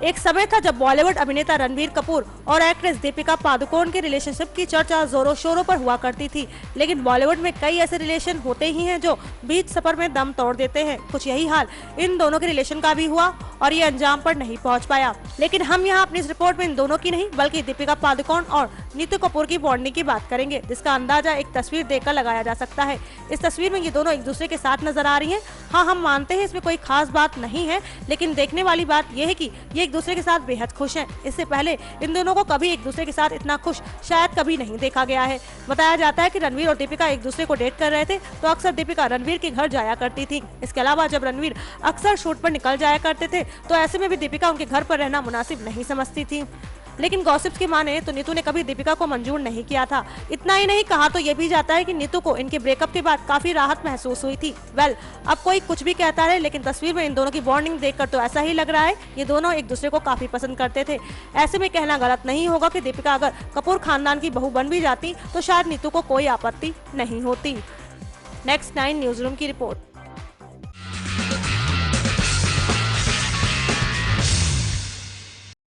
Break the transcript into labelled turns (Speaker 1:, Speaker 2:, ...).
Speaker 1: एक समय था जब बॉलीवुड अभिनेता रणबीर कपूर और एक्ट्रेस दीपिका पादुकोण के रिलेशनशिप की चर्चा जोरों शोरों पर हुआ करती थी, लेकिन बॉलीवुड में कई ऐसे रिलेशन होते ही हैं जो बीच सफर में दम तोड़ देते हैं। कुछ यही हाल इन दोनों के रिलेशन का भी हुआ और ये अंजाम पर नहीं पहुंच पाया। लेकिन हम यहाँ अपनी इस रिपोर्ट में इन दोनों की नहीं बल्कि दीपिका पादुकोण और नीतू कपूर की बॉन्डिंग की बात करेंगे, जिसका अंदाजा एक तस्वीर देखकर लगाया जा सकता है। इस तस्वीर में ये दोनों एक दूसरे के साथ नजर आ रही हैं। हाँ, हम मानते हैं इसमें कोई खास बात नहीं है, लेकिन देखने वाली बात यह है कि ये एक दूसरे के साथ बेहद खुश हैं। इससे पहले इन दोनों को कभी एक दूसरे के साथ इतना खुश शायद कभी नहीं देखा गया है। बताया जाता है कि रणवीर और दीपिका एक दूसरे को डेट कर रहे थे तो अक्सर दीपिका रणवीर के घर जाया करती थी। इसके अलावा जब रणवीर अक्सर शूट पर निकल जाया करते थे तो ऐसे में भी दीपिका उनके घर पर रहना मुनासिब नहीं समझती थी। लेकिन गॉसिप्स की माने तो नीतू ने कभी दीपिका को मंजूर नहीं किया था। इतना ही नहीं, कहा तो ये भी जाता है कि नीतू को इनके ब्रेकअप के बाद काफी राहत महसूस हुई थी। अब कोई कुछ भी कहता है, लेकिन तस्वीर में इन दोनों की बॉन्डिंग देखकर तो ऐसा ही लग रहा है ये दोनों एक दूसरे को काफी पसंद करते थे। ऐसे में कहना गलत नहीं होगा कि दीपिका अगर कपूर खानदान की बहू बन भी जाती तो शायद नीतू को कोई आपत्ति नहीं होती। नेक्स्ट 9 न्यूज रूम की रिपोर्ट।